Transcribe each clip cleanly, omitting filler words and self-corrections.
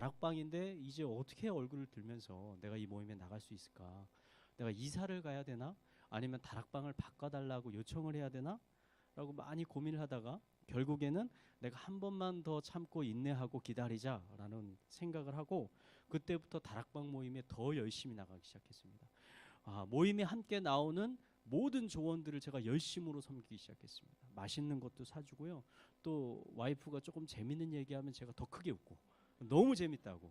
다락방인데 이제 어떻게 얼굴을 들면서 내가 이 모임에 나갈 수 있을까? 내가 이사를 가야 되나? 아니면 다락방을 바꿔달라고 요청을 해야 되나? 라고 많이 고민을 하다가 결국에는 내가 한 번만 더 참고 인내하고 기다리자라는 생각을 하고 그때부터 다락방 모임에 더 열심히 나가기 시작했습니다. 모임에 함께 나오는 모든 조언들을 제가 열심으로 섬기기 시작했습니다. 맛있는 것도 사주고요. 또 와이프가 조금 재밌는 얘기하면 제가 더 크게 웃고 너무 재밌다고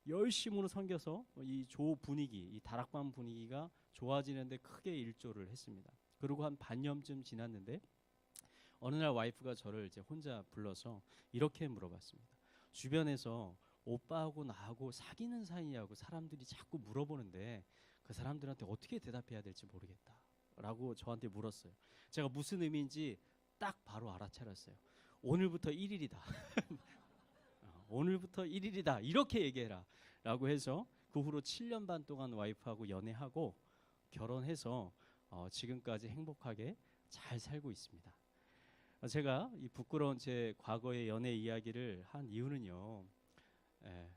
열심으로 섬겨서 이 조 분위기, 이 다락방 분위기가 좋아지는데 크게 일조를 했습니다. 그리고 한 반년쯤 지났는데 어느 날 와이프가 저를 이제 혼자 불러서 이렇게 물어봤습니다. 주변에서 오빠하고 나하고 사귀는 사이냐고 사람들이 자꾸 물어보는데 그 사람들한테 어떻게 대답해야 될지 모르겠다 라고 저한테 물었어요. 제가 무슨 의미인지 딱 바로 알아차렸어요. 오늘부터 1일이다. 오늘부터 1일이다. 이렇게 얘기해라 라고 해서 그 후로 7년 반 동안 와이프하고 연애하고 결혼해서 지금까지 행복하게 잘 살고 있습니다. 제가 이 부끄러운 제 과거의 연애 이야기를 한 이유는요. 예,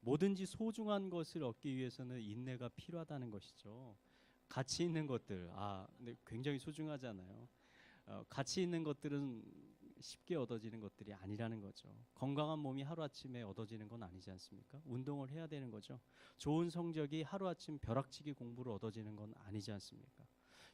뭐든지 소중한 것을 얻기 위해서는 인내가 필요하다는 것이죠. 가치 있는 것들, 근데 굉장히 소중하잖아요. 가치 있는 것들은 쉽게 얻어지는 것들이 아니라는 거죠. 건강한 몸이 하루아침에 얻어지는 건 아니지 않습니까? 운동을 해야 되는 거죠. 좋은 성적이 하루아침 벼락치기 공부로 얻어지는 건 아니지 않습니까?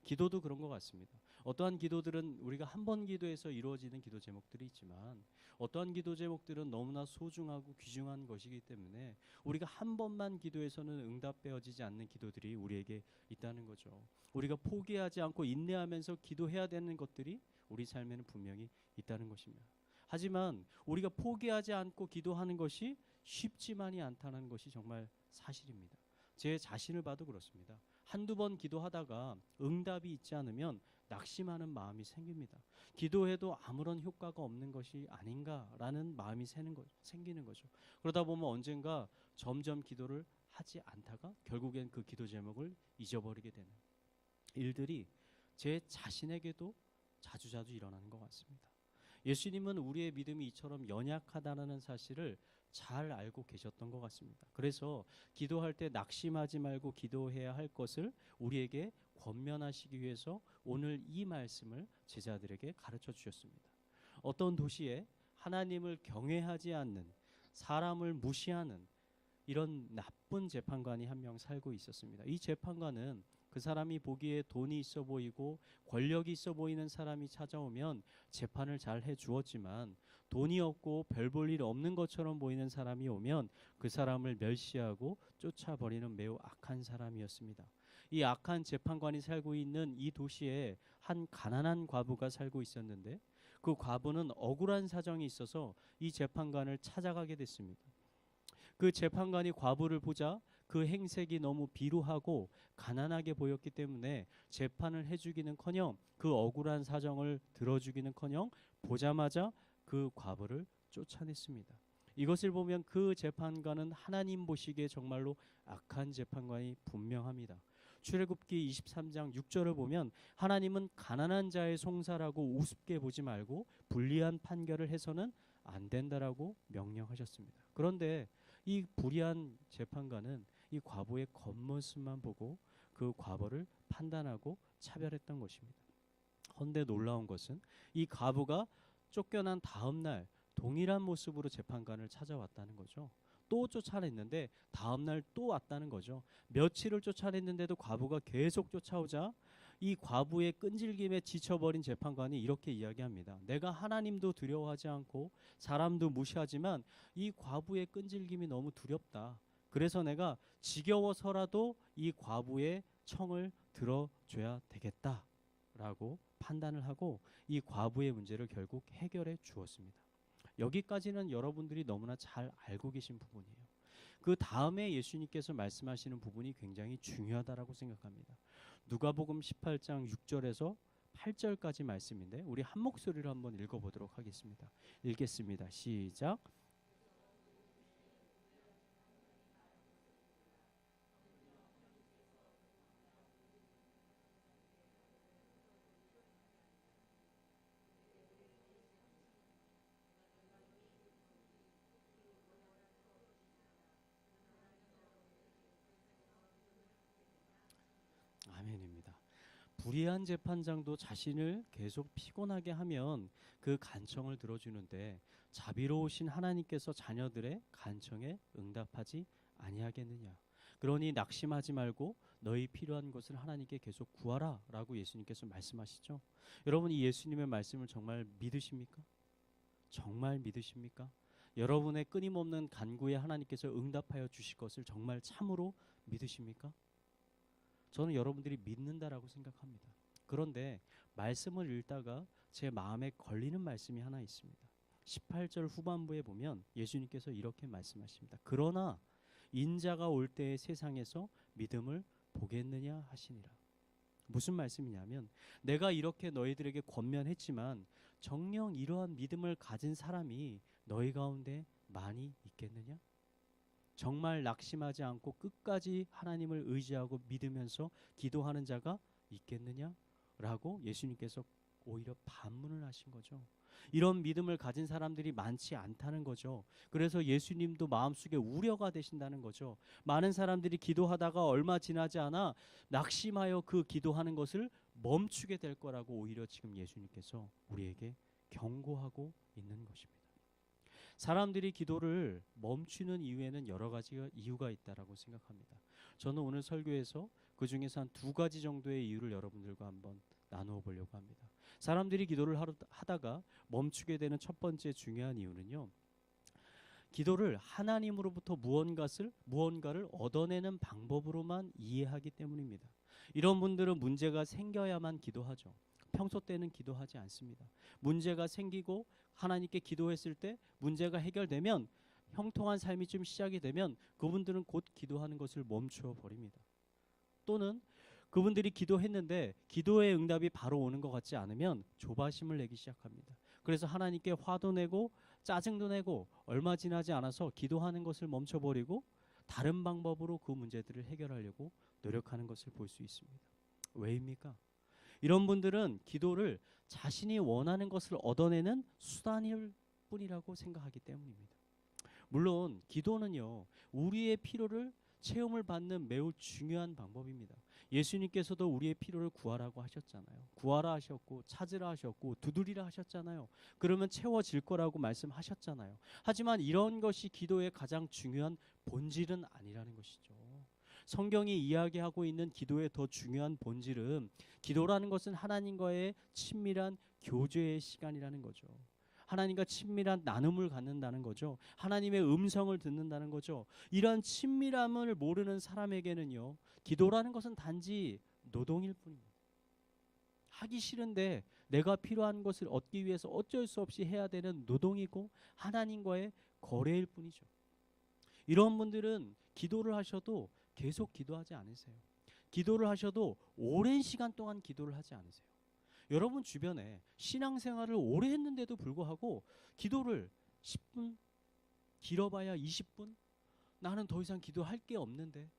기도도 그런 것 같습니다. 어떠한 기도들은 우리가 한 번 기도해서 이루어지는 기도 제목들이 있지만 어떠한 기도 제목들은 너무나 소중하고 귀중한 것이기 때문에 우리가 한 번만 기도해서는 응답되어지지 않는 기도들이 우리에게 있다는 거죠. 우리가 포기하지 않고 인내하면서 기도해야 되는 것들이 우리 삶에는 분명히 있다는 것입니다. 하지만 우리가 포기하지 않고 기도하는 것이 쉽지만이 않다는 것이 정말 사실입니다. 제 자신을 봐도 그렇습니다. 한두 번 기도하다가 응답이 있지 않으면 낙심하는 마음이 생깁니다. 기도해도 아무런 효과가 없는 것이 아닌가라는 마음이 생기는 거죠. 그러다 보면 언젠가 점점 기도를 하지 않다가 결국엔 그 기도 제목을 잊어버리게 되는 일들이 제 자신에게도 자주자주 일어나는 것 같습니다. 예수님은 우리의 믿음이 이처럼 연약하다는 사실을 잘 알고 계셨던 것 같습니다. 그래서 기도할 때 낙심하지 말고 기도해야 할 것을 우리에게 권면하시기 위해서 오늘 이 말씀을 제자들에게 가르쳐 주셨습니다. 어떤 도시에 하나님을 경외하지 않는 사람을 무시하는 이런 나쁜 재판관이 한 명 살고 있었습니다. 이 재판관은 그 사람이 보기에 돈이 있어 보이고 권력이 있어 보이는 사람이 찾아오면 재판을 잘 해주었지만 돈이 없고 별 볼 일 없는 것처럼 보이는 사람이 오면 그 사람을 멸시하고 쫓아버리는 매우 악한 사람이었습니다. 이 악한 재판관이 살고 있는 이 도시에 한 가난한 과부가 살고 있었는데 그 과부는 억울한 사정이 있어서 이 재판관을 찾아가게 됐습니다. 그 재판관이 과부를 보자 그 행색이 너무 비루하고 가난하게 보였기 때문에 재판을 해주기는커녕 그 억울한 사정을 들어주기는커녕 보자마자 그 과부를 쫓아냈습니다. 이것을 보면 그 재판관은 하나님 보시기에 정말로 악한 재판관이 분명합니다. 출애굽기 23장 6절을 보면 하나님은 가난한 자의 송사라고 우습게 보지 말고 불리한 판결을 해서는 안 된다라고 명령하셨습니다. 그런데 이 불의한 재판관은 이 과부의 겉모습만 보고 그 과부를 판단하고 차별했던 것입니다. 헌데 놀라운 것은 이 과부가 쫓겨난 다음 날 동일한 모습으로 재판관을 찾아왔다는 거죠. 또 쫓아냈는데 다음 날 또 왔다는 거죠. 며칠을 쫓아냈는데도 과부가 계속 쫓아오자 이 과부의 끈질김에 지쳐버린 재판관이 이렇게 이야기합니다. 내가 하나님도 두려워하지 않고 사람도 무시하지만 이 과부의 끈질김이 너무 두렵다. 그래서 내가 지겨워서라도 이 과부의 청을 들어줘야 되겠다라고 판단을 하고 이 과부의 문제를 결국 해결해 주었습니다. 여기까지는 여러분들이 너무나 잘 알고 계신 부분이에요. 그 다음에 예수님께서 말씀하시는 부분이 굉장히 중요하다라고 생각합니다. 누가복음 18장 6절에서 8절까지 말씀인데 우리 한 목소리로 한번 읽어보도록 하겠습니다. 읽겠습니다. 시작. 불의한 재판장도 자신을 계속 피곤하게 하면 그 간청을 들어주는데 자비로우신 하나님께서 자녀들의 간청에 응답하지 아니하겠느냐. 그러니 낙심하지 말고 너희 필요한 것을 하나님께 계속 구하라 라고 예수님께서 말씀하시죠. 여러분, 이 예수님의 말씀을 정말 믿으십니까? 정말 믿으십니까? 여러분의 끊임없는 간구에 하나님께서 응답하여 주실 것을 정말 참으로 믿으십니까? 저는 여러분들이 믿는다라고 생각합니다. 그런데 말씀을 읽다가 제 마음에 걸리는 말씀이 하나 있습니다. 18절 후반부에 보면 예수님께서 이렇게 말씀하십니다. 그러나 인자가 올 때의 세상에서 믿음을 보겠느냐 하시니라. 무슨 말씀이냐면, 내가 이렇게 너희들에게 권면했지만 정녕 이러한 믿음을 가진 사람이 너희 가운데 많이 있겠느냐? 정말 낙심하지 않고 끝까지 하나님을 의지하고 믿으면서 기도하는 자가 있겠느냐? 라고 예수님께서 오히려 반문을 하신 거죠. 이런 믿음을 가진 사람들이 많지 않다는 거죠. 그래서 예수님도 마음속에 우려가 되신다는 거죠. 많은 사람들이 기도하다가 얼마 지나지 않아 낙심하여 그 기도하는 것을 멈추게 될 거라고 오히려 지금 예수님께서 우리에게 경고하고 있는 것입니다. 사람들이 기도를 멈추는 이유에는 여러 가지 이유가 있다라고 생각합니다. 저는 오늘 설교에서 그 중에서 한 2가지 정도의 이유를 여러분들과 한번 나누어 보려고 합니다. 사람들이 기도를 하다가 멈추게 되는 첫 번째 중요한 이유는요, 기도를 하나님으로부터 무언가를 얻어내는 방법으로만 이해하기 때문입니다. 이런 분들은 문제가 생겨야만 기도하죠. 평소 때는 기도하지 않습니다. 문제가 생기고 하나님께 기도했을 때 문제가 해결되면, 형통한 삶이 좀 시작이 되면 그분들은 곧 기도하는 것을 멈추어 버립니다. 또는 그분들이 기도했는데 기도의 응답이 바로 오는 것 같지 않으면 조바심을 내기 시작합니다. 그래서 하나님께 화도 내고 짜증도 내고 얼마 지나지 않아서 기도하는 것을 멈춰버리고 다른 방법으로 그 문제들을 해결하려고 노력하는 것을 볼 수 있습니다. 왜입니까? 이런 분들은 기도를 자신이 원하는 것을 얻어내는 수단일 뿐이라고 생각하기 때문입니다. 물론 기도는요, 우리의 필요를 체험을 받는 매우 중요한 방법입니다. 예수님께서도 우리의 필요를 구하라고 하셨잖아요. 구하라 하셨고 찾으라 하셨고 두드리라 하셨잖아요. 그러면 채워질 거라고 말씀하셨잖아요. 하지만 이런 것이 기도의 가장 중요한 본질은 아니라는 것이죠. 성경이 이야기하고 있는 기도의 더 중요한 본질은, 기도라는 것은 하나님과의 친밀한 교제의 시간이라는 거죠. 하나님과 친밀한 나눔을 갖는다는 거죠. 하나님의 음성을 듣는다는 거죠. 이런 친밀함을 모르는 사람에게는요, 기도라는 것은 단지 노동일 뿐입니다. 하기 싫은데 내가 필요한 것을 얻기 위해서 어쩔 수 없이 해야 되는 노동이고 하나님과의 거래일 뿐이죠. 이런 분들은 기도를 하셔도 계속 기도하지 않으세요. 기도를 하셔도 오랜 시간 동안 기도를 하지 않으세요. 여러분 주변에 신앙생활을 오래 했는데도 불구하고 기도를 10분, 길어봐야 20분? 나는 더 이상 기도할 게 없는데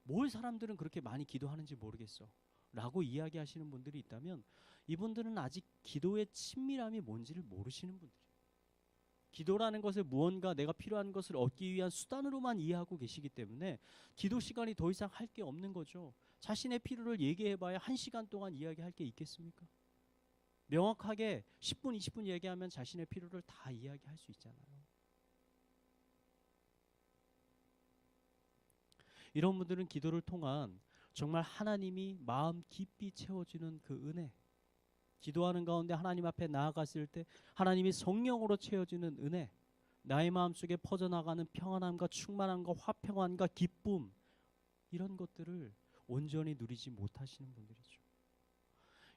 뭘 사람들은 그렇게 많이 기도하는지 모르겠어 라고 이야기하시는 분들이 있다면, 이분들은 아직 기도의 친밀함이 뭔지를 모르시는 분들이에요. 기도라는 것을 무언가 내가 필요한 것을 얻기 위한 수단으로만 이해하고 계시기 때문에 기도 시간이 더 이상 할 게 없는 거죠. 자신의 필요를 얘기해봐야 1시간 동안 이야기할 게 있겠습니까? 명확하게 10분, 20분 얘기하면 자신의 필요를 다 이야기할 수 있잖아요. 이런 분들은 기도를 통한 정말 하나님이 마음 깊이 채워주는 그 은혜, 기도하는 가운데 하나님 앞에 나아갔을 때 하나님이 성령으로 채워주는 은혜, 나의 마음속에 퍼져나가는 평안함과 충만함과 화평함과 기쁨, 이런 것들을 온전히 누리지 못하시는 분들이죠.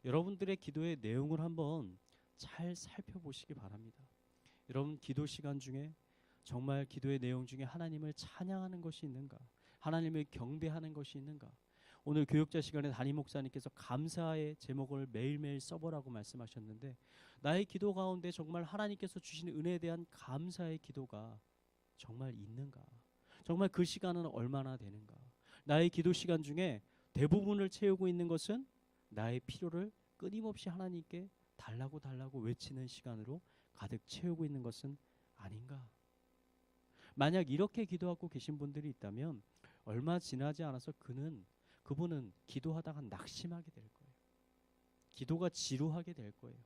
여러분들의 기도의 내용을 한번 잘 살펴보시기 바랍니다. 여러분 기도 시간 중에 정말 기도의 내용 중에 하나님을 찬양하는 것이 있는가? 하나님을 경배하는 것이 있는가? 오늘 교육자 시간에 담임 목사님께서 감사의 제목을 매일매일 써보라고 말씀하셨는데, 나의 기도 가운데 정말 하나님께서 주신 은혜에 대한 감사의 기도가 정말 있는가? 정말 그 시간은 얼마나 되는가? 나의 기도 시간 중에 대부분을 채우고 있는 것은 나의 필요를 끊임없이 하나님께 달라고 외치는 시간으로 가득 채우고 있는 것은 아닌가? 만약 이렇게 기도하고 계신 분들이 있다면 얼마 지나지 않아서 그분은 기도하다가 낙심하게 될 거예요. 기도가 지루하게 될 거예요.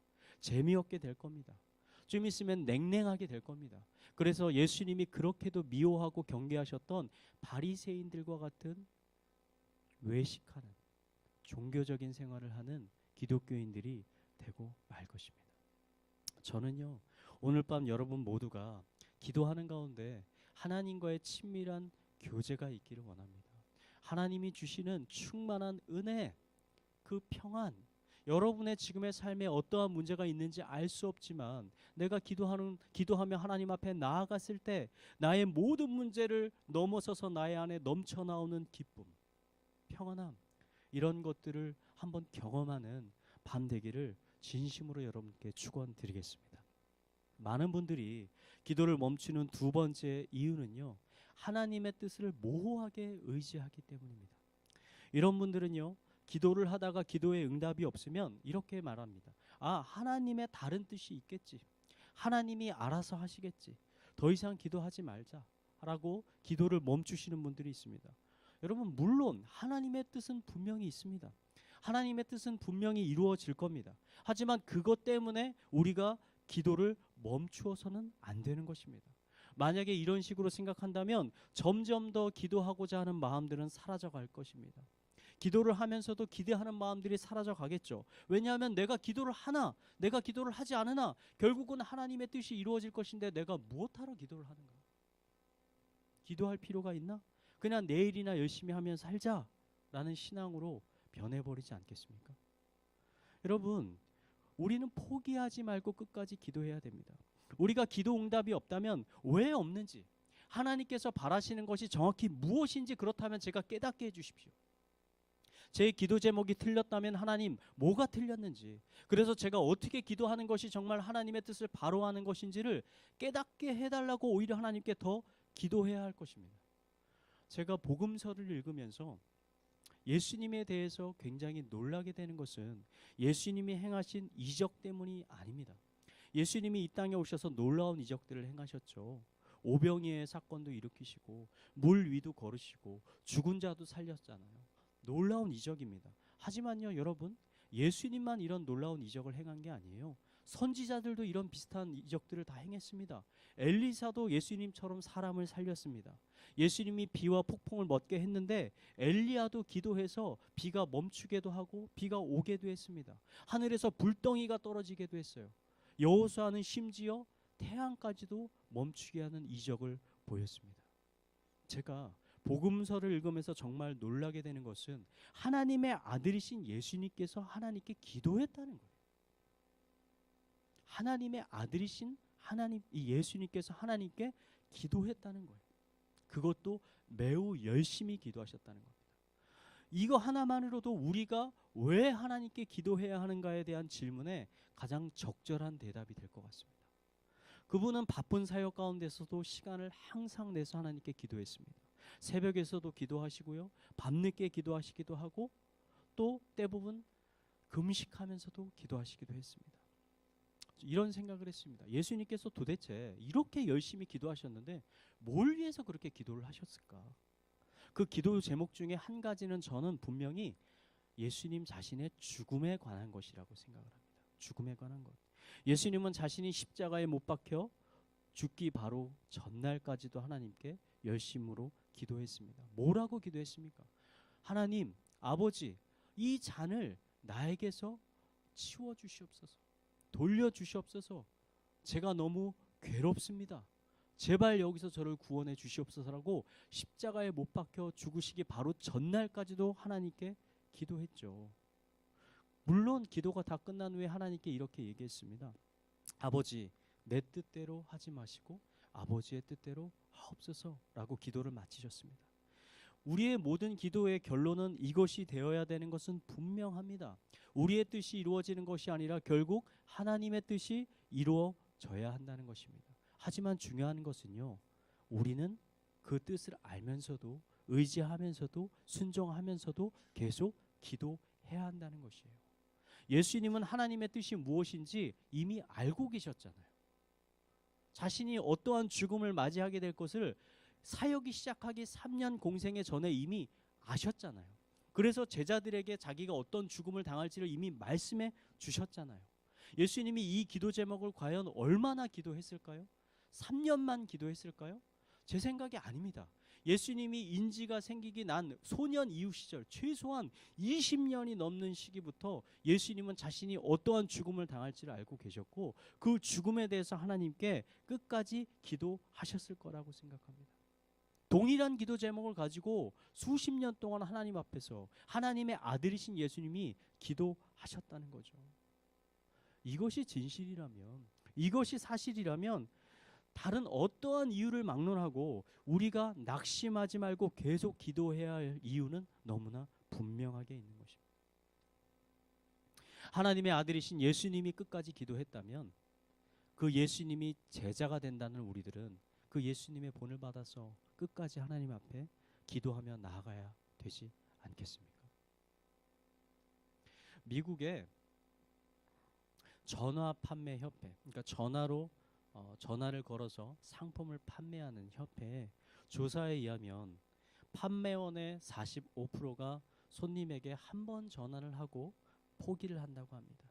재미없게 될 겁니다. 좀 있으면 냉랭하게 될 겁니다. 그래서 예수님이 그렇게도 미워하고 경계하셨던 바리새인들과 같은 외식하는 종교적인 생활을 하는 기독교인들이 되고 말 것입니다. 저는요, 오늘 밤 여러분 모두가 기도하는 가운데 하나님과의 친밀한 교제가 있기를 원합니다. 하나님이 주시는 충만한 은혜, 그 평안, 여러분의 지금의 삶에 어떠한 문제가 있는지 알 수 없지만 내가 기도하며 하나님 앞에 나아갔을 때 나의 모든 문제를 넘어서서 나의 안에 넘쳐나오는 기쁨, 평안함, 이런 것들을 한번 경험하는 밤 되기를 진심으로 여러분께 축원드리겠습니다. 많은 분들이 기도를 멈추는 두 번째 이유는요, 하나님의 뜻을 모호하게 의지하기 때문입니다. 이런 분들은요, 기도를 하다가 기도에 응답이 없으면 이렇게 말합니다. 아, 하나님의 다른 뜻이 있겠지. 하나님이 알아서 하시겠지. 더 이상 기도하지 말자. 라고 기도를 멈추시는 분들이 있습니다. 여러분, 물론 하나님의 뜻은 분명히 있습니다. 하나님의 뜻은 분명히 이루어질 겁니다. 하지만 그것 때문에 우리가 기도를 멈추어서는 안 되는 것입니다. 만약에 이런 식으로 생각한다면 점점 더 기도하고자 하는 마음들은 사라져갈 것입니다. 기도를 하면서도 기대하는 마음들이 사라져 가겠죠. 왜냐하면 내가 기도를 하나, 내가 기도를 하지 않으나 결국은 하나님의 뜻이 이루어질 것인데 내가 무엇하러 기도를 하는가? 기도할 필요가 있나? 그냥 내일이나 열심히 하면 살자라는 신앙으로 변해버리지 않겠습니까? 여러분, 우리는 포기하지 말고 끝까지 기도해야 됩니다. 우리가 기도 응답이 없다면 왜 없는지, 하나님께서 바라시는 것이 정확히 무엇인지, 그렇다면 제가 깨닫게 해주십시오. 제 기도 제목이 틀렸다면 하나님 뭐가 틀렸는지, 그래서 제가 어떻게 기도하는 것이 정말 하나님의 뜻을 바로 하는 것인지를 깨닫게 해달라고 오히려 하나님께 더 기도해야 할 것입니다. 제가 복음서를 읽으면서 예수님에 대해서 굉장히 놀라게 되는 것은 예수님이 행하신 이적 때문이 아닙니다. 예수님이 이 땅에 오셔서 놀라운 이적들을 행하셨죠. 오병이의 사건도 일으키시고 물 위도 걸으시고 죽은 자도 살렸잖아요. 놀라운 이적입니다. 하지만요, 여러분, 예수님만 이런 놀라운 이적을 행한 게 아니에요. 선지자들도 이런 비슷한 이적들을 다 행했습니다. 엘리사도 예수님처럼 사람을 살렸습니다. 예수님이 비와 폭풍을 멎게 했는데 엘리야도 기도해서 비가 멈추게도 하고 비가 오게도 했습니다. 하늘에서 불덩이가 떨어지게도 했어요. 여호수아는 심지어 태양까지도 멈추게 하는 이적을 보였습니다. 제가 복음서를 읽으면서 정말 놀라게 되는 것은 하나님의 아들이신 예수님께서 하나님께 기도했다는 거예요. 하나님의 아들이신 하나님, 이 예수님께서 하나님께 기도했다는 거예요. 그것도 매우 열심히 기도하셨다는 겁니다. 이거 하나만으로도 우리가 왜 하나님께 기도해야 하는가에 대한 질문에 가장 적절한 대답이 될 것 같습니다. 그분은 바쁜 사역 가운데서도 시간을 항상 내서 하나님께 기도했습니다. 새벽에서도 기도하시고요, 밤늦게 기도하시기도 하고 또 때부분 금식하면서도 기도하시기도 했습니다. 이런 생각을 했습니다. 예수님께서 도대체 이렇게 열심히 기도하셨는데 뭘 위해서 그렇게 기도를 하셨을까? 그 기도 제목 중에 한 가지는 저는 분명히 예수님 자신의 죽음에 관한 것이라고 생각을 합니다. 죽음에 관한 것. 예수님은 자신이 십자가에 못 박혀 죽기 바로 전날까지도 하나님께 열심으로 기도했습니다. 뭐라고 기도했습니까? 하나님, 아버지, 이 잔을 나에게서 치워주시옵소서. 돌려주시옵소서. 제가 너무 괴롭습니다. 제발 여기서 저를 구원해 주시옵소서라고 십자가에 못 박혀 죽으시기 바로 전날까지도 하나님께 기도했죠. 물론 기도가 다 끝난 후에 하나님께 이렇게 얘기했습니다. 아버지, 내 뜻대로 하지 마시고 아버지의 뜻대로 하옵소서라고 기도를 마치셨습니다. 우리의 모든 기도의 결론은 이것이 되어야 되는 것은 분명합니다. 우리의 뜻이 이루어지는 것이 아니라 결국 하나님의 뜻이 이루어져야 한다는 것입니다. 하지만 중요한 것은요, 우리는 그 뜻을 알면서도 의지하면서도 순종하면서도 계속 기도해야 한다는 것이에요. 예수님은 하나님의 뜻이 무엇인지 이미 알고 계셨잖아요. 자신이 어떠한 죽음을 맞이하게 될 것을 사역이 시작하기 3년 공생의 전에 이미 아셨잖아요. 그래서 제자들에게 자기가 어떤 죽음을 당할지를 이미 말씀해 주셨잖아요. 예수님이 이 기도 제목을 과연 얼마나 기도했을까요? 3년만 기도했을까요? 제 생각이 아닙니다. 예수님이 인지가 생기기 난 소년 이후 시절 최소한 20년이 넘는 시기부터 예수님은 자신이 어떠한 죽음을 당할지를 알고 계셨고 그 죽음에 대해서 하나님께 끝까지 기도하셨을 거라고 생각합니다. 동일한 기도 제목을 가지고 수십 년 동안 하나님 앞에서 하나님의 아들이신 예수님이 기도하셨다는 거죠. 이것이 진실이라면, 이것이 사실이라면 다른 어떠한 이유를 막론하고 우리가 낙심하지 말고 계속 기도해야 할 이유는 너무나 분명하게 있는 것입니다. 하나님의 아들이신 예수님이 끝까지 기도했다면 그 예수님이 제자가 된다는 우리들은 그 예수님의 본을 받아서 끝까지 하나님 앞에 기도하며 나아가야 되지 않겠습니까? 미국의 전화 판매 협회, 그러니까 전화를 걸어서 상품을 판매하는 협회의 조사에 의하면 판매원의 45%가 손님에게 한 번 전화를 하고 포기를 한다고 합니다.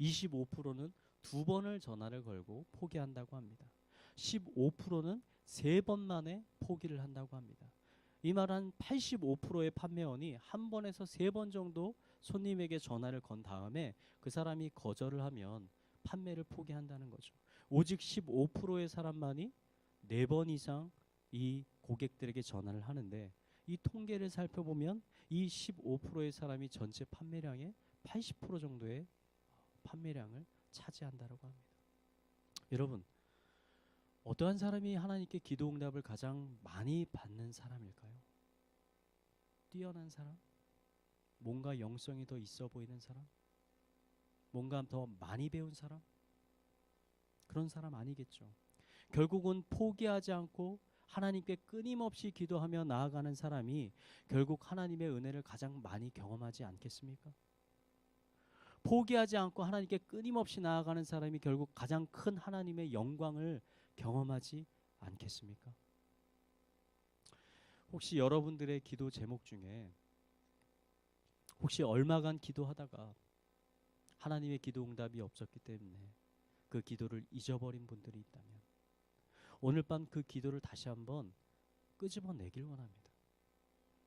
25%는 두 번을 전화를 걸고 포기한다고 합니다. 15%는 세 번 만에 포기를 한다고 합니다. 이 말은 85%의 판매원이 한 번에서 세 번 정도 손님에게 전화를 건 다음에 그 사람이 거절을 하면 판매를 포기한다는 거죠. 오직 15%의 사람만이 4번 이상 이 고객들에게 전화를 하는데 이 통계를 살펴보면 이 15%의 사람이 전체 판매량의 80% 정도의 판매량을 차지한다고 합니다. 여러분, 어떠한 사람이 하나님께 기도 응답을 가장 많이 받는 사람일까요? 뛰어난 사람? 뭔가 영성이 더 있어 보이는 사람? 뭔가 더 많이 배운 사람? 그런 사람 아니겠죠. 결국은 포기하지 않고 하나님께 끊임없이 기도하며 나아가는 사람이 결국 하나님의 은혜를 가장 많이 경험하지 않겠습니까? 포기하지 않고 하나님께 끊임없이 나아가는 사람이 결국 가장 큰 하나님의 영광을 경험하지 않겠습니까? 혹시 여러분들의 기도 제목 중에 혹시 얼마간 기도하다가 하나님의 기도 응답이 없었기 때문에 그 기도를 잊어버린 분들이 있다면 오늘 밤 그 기도를 다시 한번 끄집어내길 원합니다.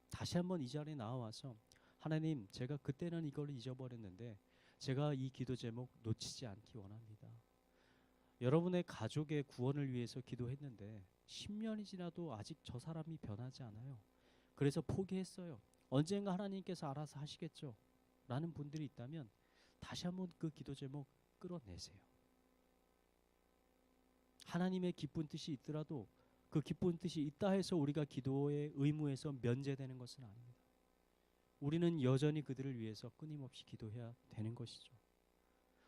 다시 한번 이 자리에 나와서 하나님, 제가 그때는 이걸 잊어버렸는데 제가 이 기도 제목 놓치지 않기 원합니다. 여러분의 가족의 구원을 위해서 기도했는데 10년이 지나도 아직 저 사람이 변하지 않아요. 그래서 포기했어요. 언젠가 하나님께서 알아서 하시겠죠. 라는 분들이 있다면 다시 한번 그 기도 제목 끌어내세요. 하나님의 기쁜 뜻이 있더라도 그 기쁜 뜻이 있다 해서 우리가 기도의 의무에서 면제되는 것은 아닙니다. 우리는 여전히 그들을 위해서 끊임없이 기도해야 되는 것이죠.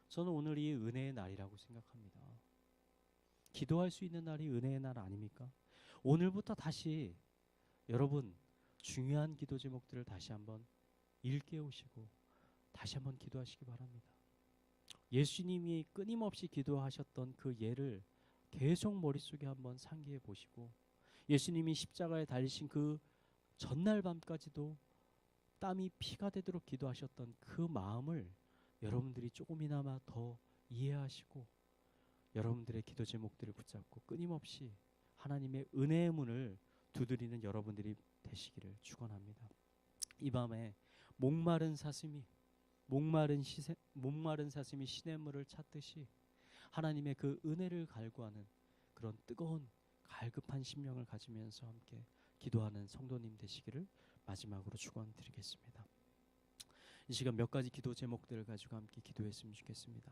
저는 오늘이 은혜의 날이라고 생각합니다. 기도할 수 있는 날이 은혜의 날 아닙니까? 오늘부터 다시 여러분 중요한 기도 제목들을 다시 한번 일깨우시고 다시 한번 기도하시기 바랍니다. 예수님이 끊임없이 기도하셨던 그 예를 계속 머릿속에 한번 상기해 보시고 예수님이 십자가에 달리신 그 전날 밤까지도 땀이 피가 되도록 기도하셨던 그 마음을 여러분들이 조금이나마 더 이해하시고 여러분들의 기도 제목들을 붙잡고 끊임없이 하나님의 은혜의 문을 두드리는 여러분들이 되시기를 축원합니다. 이 밤에 목마른 사슴이 시냇물을 찾듯이 하나님의 그 은혜를 갈구하는 그런 뜨거운 갈급한 심령을 가지면서 함께 기도하는 성도님 되시기를 마지막으로 축원드리겠습니다. 이 시간 몇 가지 기도 제목들을 가지고 함께 기도했으면 좋겠습니다.